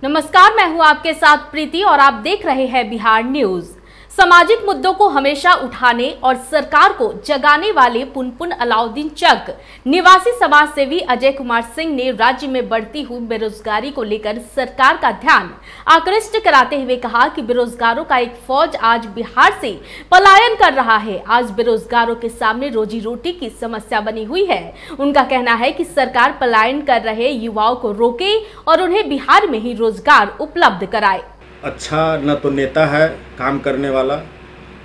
नमस्कार, मैं हूं आपके साथ प्रीति और आप देख रहे हैं बिहार न्यूज। सामाजिक मुद्दों को हमेशा उठाने और सरकार को जगाने वाले पुनपुन अलाउद्दीन चक निवासी समाज सेवी अजय कुमार सिंह ने राज्य में बढ़ती हुई बेरोजगारी को लेकर सरकार का ध्यान आकृष्ट कराते हुए कहा कि बेरोजगारों का एक फौज आज बिहार से पलायन कर रहा है। आज बेरोजगारों के सामने रोजी रोटी की समस्या बनी हुई है। उनका कहना है कि सरकार पलायन कर रहे युवाओं को रोके और उन्हें बिहार में ही रोजगार उपलब्ध कराए। अच्छा न तो नेता है काम करने वाला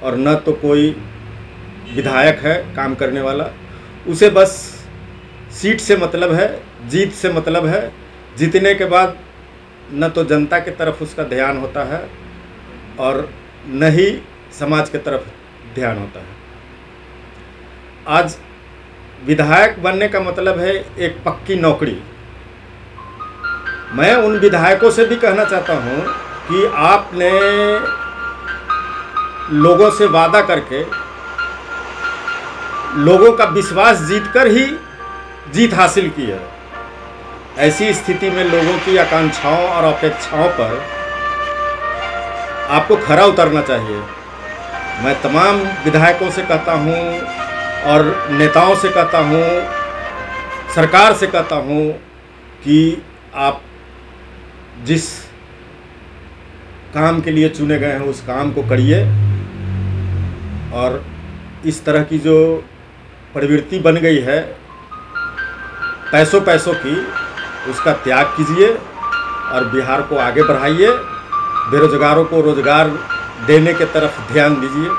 और न तो कोई विधायक है काम करने वाला। उसे बस सीट से मतलब है, जीत से मतलब है। जीतने के बाद न तो जनता की तरफ उसका ध्यान होता है और न ही समाज की तरफ ध्यान होता है। आज विधायक बनने का मतलब है एक पक्की नौकरी। मैं उन विधायकों से भी कहना चाहता हूँ कि आपने लोगों से वादा करके लोगों का विश्वास जीतकर ही जीत हासिल की है। ऐसी स्थिति में लोगों की आकांक्षाओं और अपेक्षाओं पर आपको खरा उतरना चाहिए। मैं तमाम विधायकों से कहता हूँ और नेताओं से कहता हूँ, सरकार से कहता हूँ कि आप जिस काम के लिए चुने गए हैं उस काम को करिए और इस तरह की जो प्रवृत्ति बन गई है पैसों की, उसका त्याग कीजिए और बिहार को आगे बढ़ाइए। बेरोजगारों को रोजगार देने के तरफ ध्यान दीजिए।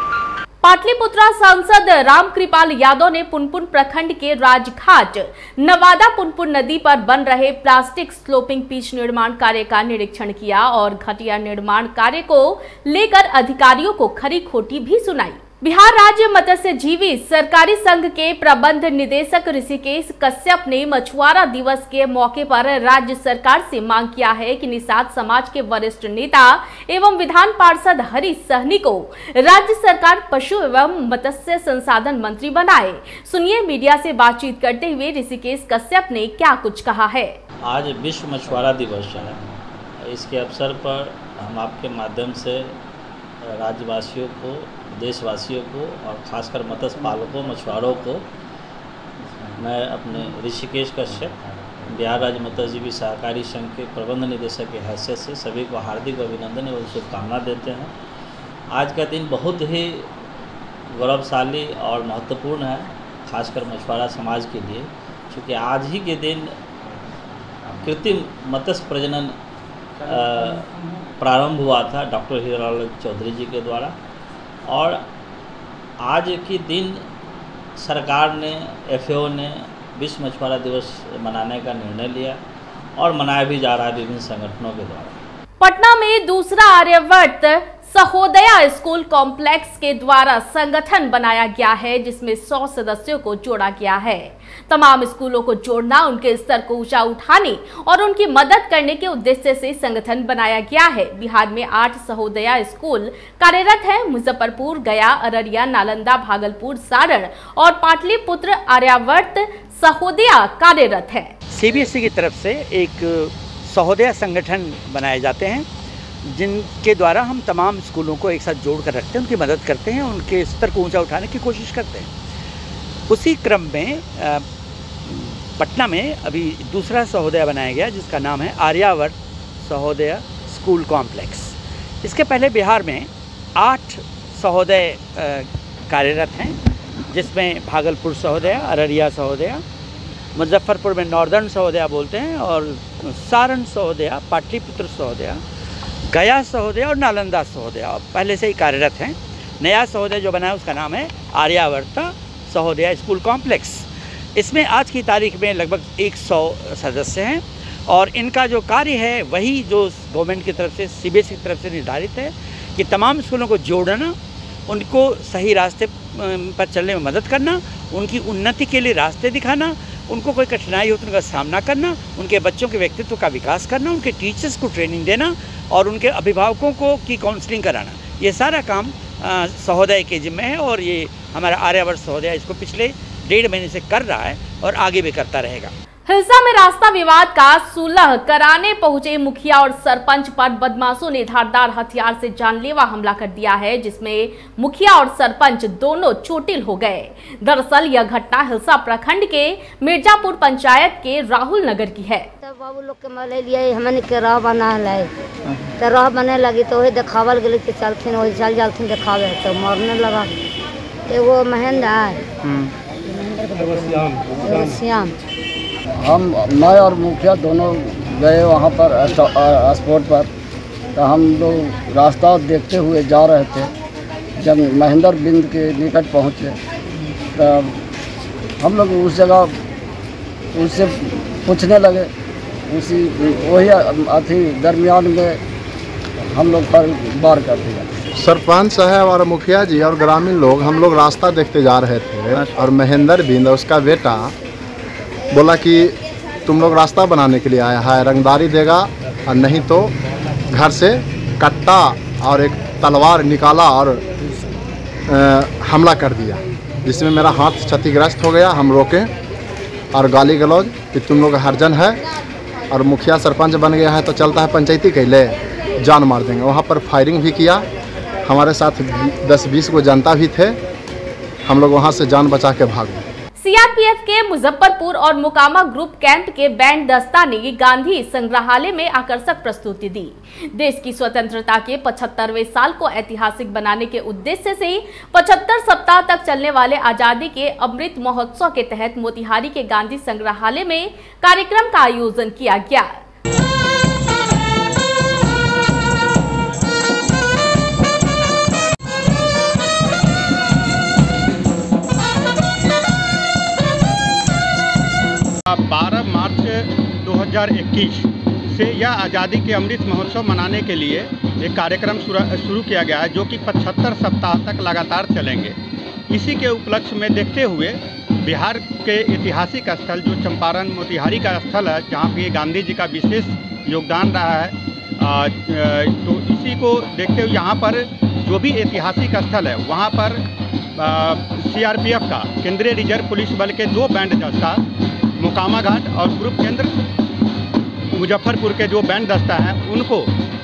पाटलिपुत्रा सांसद रामकृपाल यादव ने पुनपुन प्रखंड के राजघाट नवादा पुनपुन नदी पर बन रहे प्लास्टिक स्लोपिंग पिच निर्माण कार्य का निरीक्षण किया और घटिया निर्माण कार्य को लेकर अधिकारियों को खरी खोटी भी सुनाई। बिहार राज्य मत्स्यजीवी सरकारी संघ के प्रबंध निदेशक ऋषिकेश कश्यप ने मछुआरा दिवस के मौके पर राज्य सरकार से मांग किया है कि निषाद समाज के वरिष्ठ नेता एवं विधान पार्षद हरीश सहनी को राज्य सरकार पशु एवं मत्स्य संसाधन मंत्री बनाए। सुनिए मीडिया से बातचीत करते हुए ऋषिकेश कश्यप ने क्या कुछ कहा है। आज विश्व मछुआरा दिवस है। इसके अवसर पर हम आपके माध्यम से राज्यवासियों को, देशवासियों को और खासकर मत्स्य पालकों, मछुआरों को मैं अपने ऋषिकेश कश्यप बिहार राज्य मत्स्यजीवी सहकारी संघ के प्रबंध निदेशक की हैसियत से सभी को हार्दिक अभिनंदन एवं शुभकामना देते हैं। आज का दिन बहुत ही गौरवशाली और महत्वपूर्ण है, खासकर मछुआरा समाज के लिए, क्योंकि आज ही के दिन कृत्रिम मत्स्य प्रजनन प्रारंभ हुआ था डॉक्टर हीरालाल चौधरी जी के द्वारा। और आज के दिन सरकार ने, FAO ने विश्व मछुआरा दिवस मनाने का निर्णय लिया और मनाया भी जा रहा है विभिन्न संगठनों के द्वारा। पटना में दूसरा आर्यवर्त सहोदया स्कूल कॉम्प्लेक्स के द्वारा संगठन बनाया गया है, जिसमें 100 सदस्यों को जोड़ा गया है। तमाम स्कूलों को जोड़ना, उनके स्तर को ऊंचा उठाने और उनकी मदद करने के उद्देश्य से संगठन बनाया गया है। बिहार में 8 सहोदया स्कूल कार्यरत है। मुजफ्फरपुर, गया, अररिया, नालंदा, भागलपुर, सारण और पाटलिपुत्र आर्यावर्त सहोदया कार्यरत है। CBSE की तरफ से एक सहोदया संगठन बनाए जाते हैं, जिनके द्वारा हम तमाम स्कूलों को एक साथ जोड़ कर रखते हैं, उनकी मदद करते हैं, उनके स्तर को ऊंचा उठाने की कोशिश करते हैं। उसी क्रम में पटना में अभी दूसरा सहोदया बनाया गया, जिसका नाम है आर्यावर्त सहोदया स्कूल कॉम्प्लेक्स। इसके पहले बिहार में 8 सहोदय कार्यरत हैं, जिसमें भागलपुर सहोदया, अररिया सहोदया, मुजफ्फरपुर में नॉर्दर्न सहोदया बोलते हैं, और सारण सहोदया, पाटलिपुत्र सहोदया, गया सहोदया और नालंदा सहोदया पहले से ही कार्यरत हैं। नया सहोदया जो बना है उसका नाम है आर्यावर्त सहोदया स्कूल कॉम्प्लेक्स। इसमें आज की तारीख में लगभग 100 सदस्य हैं और इनका जो कार्य है वही जो गवर्नमेंट की तरफ से, CBSE की तरफ से निर्धारित है कि तमाम स्कूलों को जोड़ना, उनको सही रास्ते पर चलने में मदद करना, उनकी उन्नति के लिए रास्ते दिखाना, उनको कोई कठिनाई हो तो उनका सामना करना, उनके बच्चों के व्यक्तित्व का विकास करना, उनके टीचर्स को ट्रेनिंग देना और उनके अभिभावकों को की काउंसलिंग कराना, ये सारा काम सहोदय के जिम्मे है। और ये हमारा आर्यावर्त सहोदया इसको पिछले 1.5 महीने से कर रहा है और आगे भी करता रहेगा। हिलसा में रास्ता विवाद का सुलह कराने पहुंचे मुखिया और सरपंच पर बदमाशों ने धारदार हथियार से जानलेवा हमला कर दिया है, जिसमें मुखिया और सरपंच दोनों चोटिल हो गए। दरअसल यह घटना हिलसा प्रखंड के मिर्जापुर पंचायत के राहुल नगर की है। तब बाबू लोग के मले लिए हमने के राह बना है तो राह बने लगी तो वही देखावल गए कि चलथिन वही चल जालथिन देखावे तो मरने लगा। एगो महेंद्र है श्याम। मैं और मुखिया दोनों गए वहाँ पर स्पॉट पर, तो हम लोग रास्ता देखते हुए जा रहे थे। जब महेंद्र बिंद के निकट पहुँचे तो हम लोग उस जगह उससे पूछने लगे, वही अथी दरमियान में हम लोग पर वार कर दिया। सरपंच साहब और मुखिया जी और ग्रामीण लोग हम लोग रास्ता देखते जा रहे थे और महेंद्र बिंद उसका बेटा बोला कि तुम लोग रास्ता बनाने के लिए आया है, रंगदारी देगा और नहीं तो घर से कट्टा और एक तलवार निकाला और हमला कर दिया, जिसमें मेरा हाथ क्षतिग्रस्त हो गया। हम रोके और गाली गलौज कि तुम लोग हरजन है और मुखिया सरपंच बन गया है तो चलता है पंचायती कैले जान मार देंगे। वहाँ पर फायरिंग भी किया, हमारे साथ 10-20 को जनता भी थे। हम लोग वहाँ से जान बचा के भाग गए। सीआरपीएफ के मुजफ्फरपुर और मोकामा ग्रुप कैंप के बैंड दस्ता ने गांधी संग्रहालय में आकर्षक प्रस्तुति दी। देश की स्वतंत्रता के 75वें साल को ऐतिहासिक बनाने के उद्देश्य से 75 सप्ताह तक चलने वाले आजादी के अमृत महोत्सव के तहत मोतिहारी के गांधी संग्रहालय में कार्यक्रम का आयोजन किया गया। अब 12 मार्च 2021 से यह आज़ादी के अमृत महोत्सव मनाने के लिए एक कार्यक्रम शुरू किया गया है, जो कि 75 सप्ताह तक लगातार चलेंगे। इसी के उपलक्ष्य में देखते हुए बिहार के ऐतिहासिक स्थल जो चंपारण मोतिहारी का स्थल है, जहाँ पे गांधी जी का विशेष योगदान रहा है, तो इसी को देखते हुए यहाँ पर जो भी ऐतिहासिक स्थल है वहाँ पर सीआरपीएफ का केंद्रीय रिजर्व पुलिस बल के 2 बैंड दस्ता मोकामा घाट और ग्रुप केंद्र मुजफ्फरपुर के जो बैंड दस्ता हैं उनको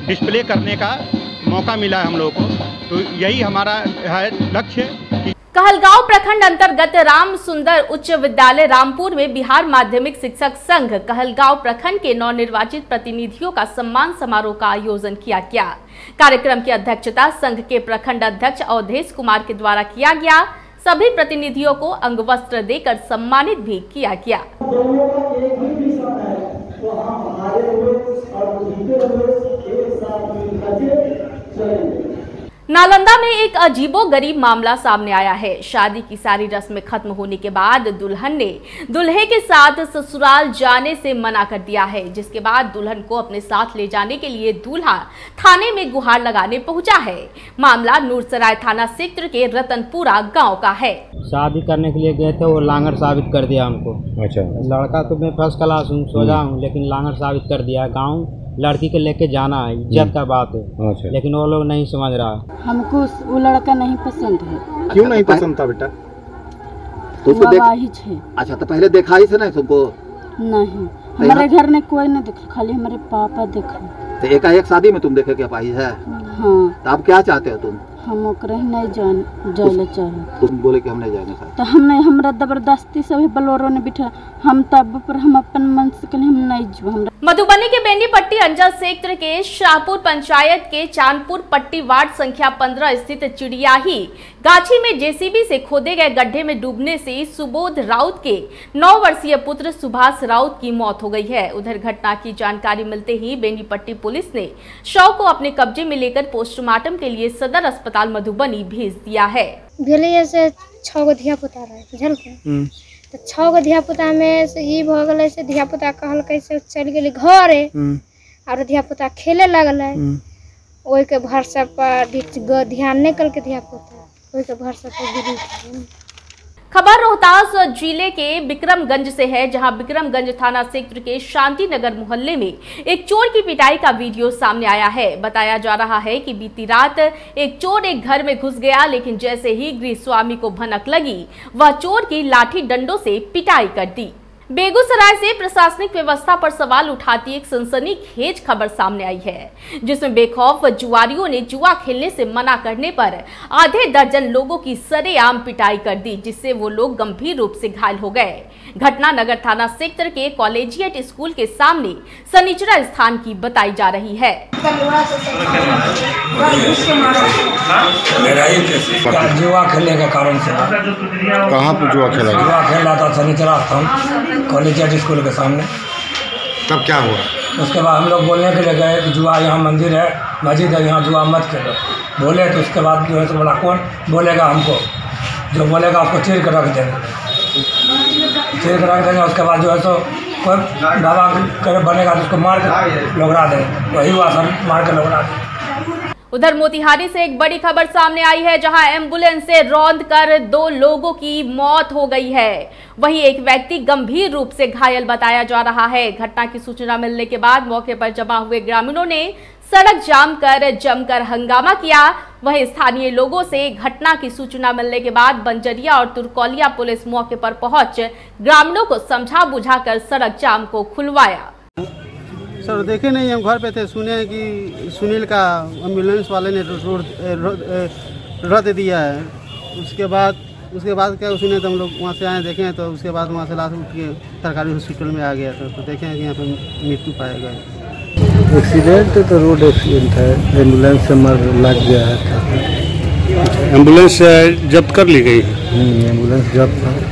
डिस्प्ले करने का मौका मिला है हम लोगों को। तो यही हमारा है लक्ष्य। कहलगांव प्रखंड अंतर्गत राम सुंदर उच्च विद्यालय रामपुर में बिहार माध्यमिक शिक्षक संघ कहलगांव प्रखंड के नवनिर्वाचित प्रतिनिधियों का सम्मान समारोह का आयोजन किया गया। कार्यक्रम की अध्यक्षता संघ के प्रखंड अध्यक्ष अवधेश कुमार के द्वारा किया गया। सभी प्रतिनिधियों को अंगवस्त्र देकर सम्मानित भी किया गया। नालंदा में एक अजीबोगरीब मामला सामने आया है। शादी की सारी रस्में खत्म होने के बाद दुल्हन ने दूल्हे के साथ ससुराल जाने से मना कर दिया है, जिसके बाद दुल्हन को अपने साथ ले जाने के लिए दूल्हा थाने में गुहार लगाने पहुंचा है। मामला नूरसराय थाना क्षेत्र के रतनपुरा गांव का है। शादी करने के लिए गए थे, वो लांगर साबित कर दिया हमको। अच्छा। लड़का तो मैं फर्स्ट क्लास हूँ, सोजा हूँ, लेकिन लांगर साबित कर दिया। गाँव लड़की के लेके जाना है, इज्जत का बात है। अच्छा। लेकिन वो लोग नहीं समझ रहा। हमको वो लड़का नहीं पसंद है। क्यों नहीं पसंद था बेटा? तो अच्छा, तो पहले देखा ही से ना तुमको? नहीं, हमारे घर में कोई नहीं देखा, खाली हमारे पापा देखा। तो एकाएक शादी में तुम देखे क्या पाई है? हाँ। तो अब क्या चाहते हो तुम? हम ओकरे नहीं जाने चाहे। तुम बोले कि हम नहीं जाने चाहते। तो हम नहीं, हमरा जबरदस्ती से बलोरो ने बिठा, हम तब पर हम अपन मन से कहले हम नहीं जो। मधुबनी के बेनीपट्टी अंचल क्षेत्र के शाहपुर पंचायत के चांदपुर पट्टी वार्ड संख्या 15 स्थित चिड़ियाही गाछी में जेसीबी से खोदे गए गड्ढे में डूबने से सुबोध राउत के 9 वर्षीय पुत्र सुभाष राउत की मौत हो गई है। उधर घटना की जानकारी मिलते ही बेनीपट्टी पुलिस ने शव को अपने कब्जे में लेकर पोस्टमार्टम के लिए सदर अस्पताल मधुबनी भेज दिया है। से 6 गो धिया पुता रहे, बुझल के? तो 6 गो धिया पुता में से ई भ गेलै से धिया पुता कहल कैसे चल गेलै घरे और धिया पुता खेले लगल है। ओई के भरसा पर ध्यान नहीं कल के धिया पुता ओई के भरसा पर गिरी। खबर रोहतास जिले के बिक्रमगंज से है, जहां बिक्रमगंज थाना क्षेत्र के शांति नगर मोहल्ले में एक चोर की पिटाई का वीडियो सामने आया है। बताया जा रहा है कि बीती रात एक चोर एक घर में घुस गया, लेकिन जैसे ही गृह स्वामी को भनक लगी, वह चोर की लाठी डंडों से पिटाई कर दी। बेगूसराय से प्रशासनिक व्यवस्था पर सवाल उठाती एक सनसनीखेज खबर सामने आई है, जिसमें बेखौफ जुआरियों ने जुआ खेलने से मना करने पर आधे दर्जन लोगों की सरेआम पिटाई कर दी, जिससे वो लोग गंभीर रूप से घायल हो गए। घटना नगर थाना सेक्टर के कॉलेजिएट स्कूल के सामने सनीचरा स्थान की बताई जा रही है। जुआ खेलने के कारण से। कहाँ पर जुआ खेला? जुआ खेल रहा था सनीचरा स्थान कॉलेजिएट स्कूल के सामने। तब क्या हुआ? उसके बाद हम लोग बोलने के लिए गए कि जुआ यहाँ मंदिर है, मस्जिद है, यहाँ जुआ मत खेलो। बोले तो उसके बाद जो है तो बोला कौन बोलेगा हमको, जो बोलेगा उसको चीर कर रख देंगे, चीर कर रख देंगे। उसके बाद जो है तो कोई दावा कर बनेगा तो उसको मार के लोगरा देंगे। वही हुआ, सब मार के लोगरा देंगे। उधर मोतिहारी से एक बड़ी खबर सामने आई है, जहां एम्बुलेंस से रौंद कर 2 लोगों की मौत हो गई है। वहीं एक व्यक्ति गंभीर रूप से घायल बताया जा रहा है। घटना की सूचना मिलने के बाद मौके पर जमा हुए ग्रामीणों ने सड़क जाम कर जमकर हंगामा किया। वहीं स्थानीय लोगों से घटना की सूचना मिलने के बाद बंजरिया और तुरकौलिया पुलिस मौके पर पहुंच ग्रामीणों को समझा बुझाकर सड़क जाम को खुलवाया। सर देखे नहीं, हम घर पे थे, सुने कि सुनील का एम्बुलेंस वाले ने रद्द दिया है। उसके बाद क्या सुने तो हम लोग वहाँ से आए, देखें तो उसके बाद वहाँ से लाश उठ के सरकारी हॉस्पिटल में आ गया था, तो देखें कि यहाँ पे मृत्यु पाया गया। एक्सीडेंट तो रोड एक्सीडेंट है, एम्बुलेंस से लग गया है। एम्बुलेंस जब्त कर ली गई? एम्बुलेंस जब्त